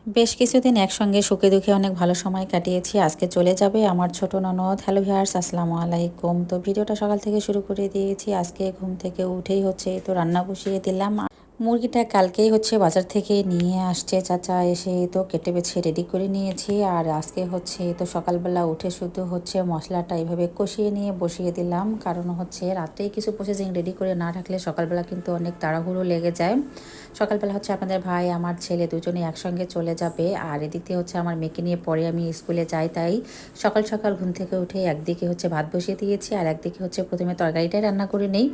বেশ কিছুদিন একসঙ্গে সুখে দুঃখে অনেক ভালো সময় কাটিয়েছি। আজকে চলে যাবে আমার ছোট ননদ। হ্যালো ভিউয়ার্স, আসসালামু আলাইকুম। তো ভিডিওটা সকাল থেকে শুরু করে দিয়েছি। আজকে ঘুম থেকে উঠেই হচ্ছে তো রান্না বসিয়ে দিলাম। মুরগিটা কালকেই হচ্ছে বাজার থেকে নিয়ে আসছে চাচা, এসে তো কেটে বেছে রেডি করে নিয়েছি। আর আজকে হচ্ছে তো সকালবেলা উঠে শুধু হচ্ছে মশলাটা এইভাবে কষিয়ে নিয়ে বসিয়ে দিলাম, কারণ হচ্ছে রাতেই কিছু প্রসেসিং রেডি করে না রাখলে সকালবেলা কিন্তু অনেক তাড়াহুড়ো লেগে যায়। সকালবেলা হচ্ছে আপনাদের ভাই আমার ছেলে দুজনে একসঙ্গে চলে যাবে, আর এদিকে হচ্ছে আমার মেয়েকে নিয়ে পরে আমি স্কুলে যাই। তাই সকাল সকাল ঘুম থেকে উঠে একদিকে হচ্ছে ভাত বসিয়ে দিয়েছি, আর একদিকে হচ্ছে প্রথমে তরকারিটাই রান্না করে নেই,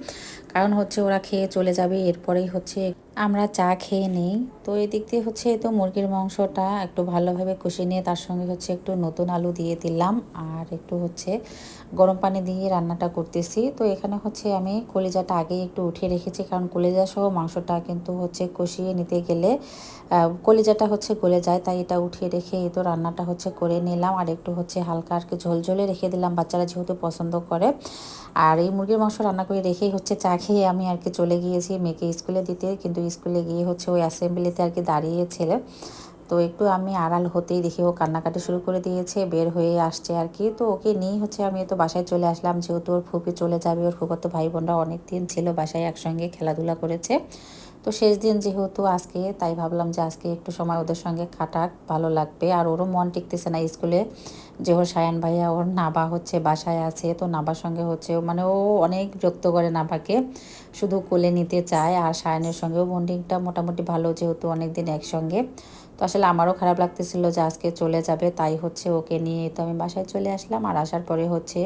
কারণ হচ্ছে ওরা খেয়ে চলে যাবে, এরপরেই হচ্ছে আমরা চা খেয়ে নিই। তো এই দিক দিয়ে হচ্ছে তো মুরগির মাংসটা একটু ভালোভাবে কষিয়ে নিয়ে তার সঙ্গে হচ্ছে একটু নতুন আলু দিয়ে দিলাম, আর একটু হচ্ছে গরম পানি দিয়ে রান্নাটা করতেছি। তো এখানে হচ্ছে আমি কলিজাটা আগেই একটু উঠিয়ে রেখেছি, কারণ কলিজা সহ মাংসটা কিন্তু হচ্ছে কষিয়ে নিতে গেলে কলিজাটা হচ্ছে গলে যায়, তাই এটা উঠিয়ে রেখে এই তো রান্নাটা হচ্ছে করে নিলাম। আর একটু হচ্ছে হালকা আর কি ঝোলঝোলে রেখে দিলাম, বাচ্চারা যেহেতু পছন্দ করে। আর এই মুরগির মাংস রান্না করে রেখেই হচ্ছে চা খেয়ে আমি আর কি চলে গিয়েছি মেয়েকে স্কুলে দিতে, কিন্তু স্কুলে গিয়ে হচ্ছে ওই অ্যাসেম্বলিতে আর কি দাঁড়িয়েছিল। তো একটু আমি আড়াল হতেই দেখি ও কান্নাকাটি শুরু করে দিয়েছে, বের হয়ে আসছে আর কি। তো ওকে নিয়েই হচ্ছে আমি তো বাসায় চলে আসলাম, যেহেতু ওর ফুপি চলে যাবে। ওর ফুফাতো ভাই বোনরা অনেক দিন ছিল বাসায়, একসঙ্গে খেলাধুলা করেছে। তো শেষ দিন যেহেতু আজকে, তাই ভাবলাম যে আজকে একটু সময় ওদের সঙ্গে কাটাক, ভালো লাগবে। আর ওরও মন টিকতেছে না স্কুলে, যে ওর সায়ান ভাইয়া ওর নাবা হচ্ছে বাসায় আছে। তো নাবার সঙ্গে হচ্ছে মানে ও অনেক বিরক্ত করে নাবাকে, শুধু কোলে নিতে চায়। আর সায়ানের সঙ্গেও বন্ডিংটা মোটামুটি ভালো, যেহেতু অনেক দিন একসঙ্গে। তো আসলে আমারও খারাপ লাগতেছিল যে আজকে চলে যাবে, তাই হচ্ছে ওকে নিয়ে তো আমি বাসায় চলে আসলাম। আর আসার পরে হচ্ছে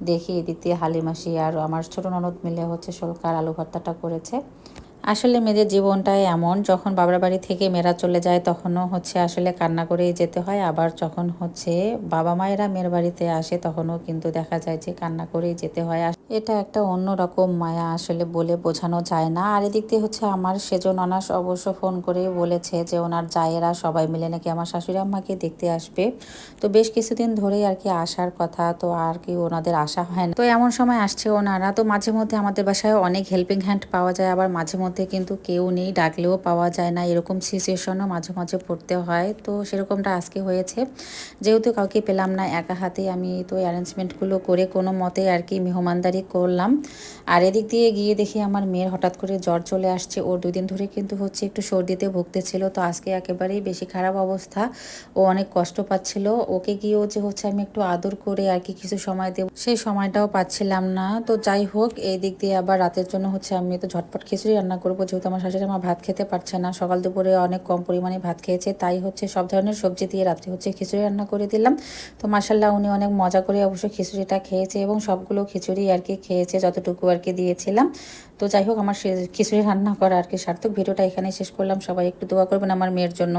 দেখি এদিক দিয়ে হালিমাসি আর আমার ছোটো ননদ মিলে হচ্ছে শোলকার আলু ভর্তাটা করেছে। আসলে মেয়েদের জীবনটাই এমন, যখন বাবার বাড়ি থেকে মেয়েরা চলে যায় তখনও হচ্ছে আসলে কান্না করেই যেতে হয়, আবার যখন হচ্ছে বাবা মায়েরা মেয়ের বাড়িতে আসে তখনও কিন্তু দেখা যায় যে কান্না করেই যেতে হয়। এটা একটা অন্যরকম মায়া, আসলে বলে বোঝানো যায় না। আর এদিক দিয়ে হচ্ছে আমার সেজ নানাস অবশ্য ফোন করে বলেছে যে ওনার জায়েরা সবাই মিলে নাকি আমার শাশুড়ি আম্মাকে দেখতে আসবে। তো বেশ কিছুদিন ধরেই আর কি আসার কথা, তো আর কি ওনাদের আসা হয় না। তো এমন সময় আসছে ওনারা। তো মাঝে মধ্যে আমাদের বাসায় অনেক হেল্পিং হ্যান্ড পাওয়া যায়, আবার মাঝে মধ্যে কিন্তু কেউ নেই, ডাকলেও পাওয়া যায় না, এরকম সিচুয়েশনও মাঝে মাঝে পড়তে হয়। তো সেরকমটা আজকে হয়েছে, যেহেতু কাউকে পেলাম না, একা হাতে আমি তো অ্যারেঞ্জমেন্টগুলো করে কোনো মতে আর কি মেহমানদারি করলাম। আর এদিক দিয়ে গিয়ে দেখি আমার মেয়ের হঠাৎ করে জ্বর চলে আসছে। ওর 2 দিন ধরে কিন্তু হচ্ছে একটু সর্দিতে ভুগতেছিল, তো আজকে একেবারেই বেশি খারাপ অবস্থা, ও অনেক কষ্ট পাচ্ছিল। ওকে গিয়েও যে হচ্ছে আমি একটু আদর করে আর কি কিছু সময় দেব, সেই সময়টাও পাচ্ছিলাম না। তো যাই হোক, এই দিক দিয়ে আবার রাতের জন্য হচ্ছে আমি তো ঝটপট খিচুড়ি রান্না করবো, যেহেতু আমার শাশুড়ি আমার ভাত খেতে পারছে না, সকাল দুপুরে অনেক কম পরিমাণে ভাত খেয়েছে, তাই হচ্ছে সব ধরনের সবজি দিয়ে রাত্রে হচ্ছে খিচুড়ি রান্না করে দিলাম। তো মাসাল্লাহ উনি অনেক মজা করে অবশ্য খিচুড়িটা খেয়েছে, এবং সবগুলো খিচুড়ি আর কি খেয়েছে যতটুকু আর কি দিয়েছিলাম। তো যাই হোক, আমার খিচুড়ি রান্না করা আর কি সার্থক। ভিডিওটা এখানেই শেষ করলাম। সবাই একটু দোয়া করবেন আমার মেয়ের জন্য।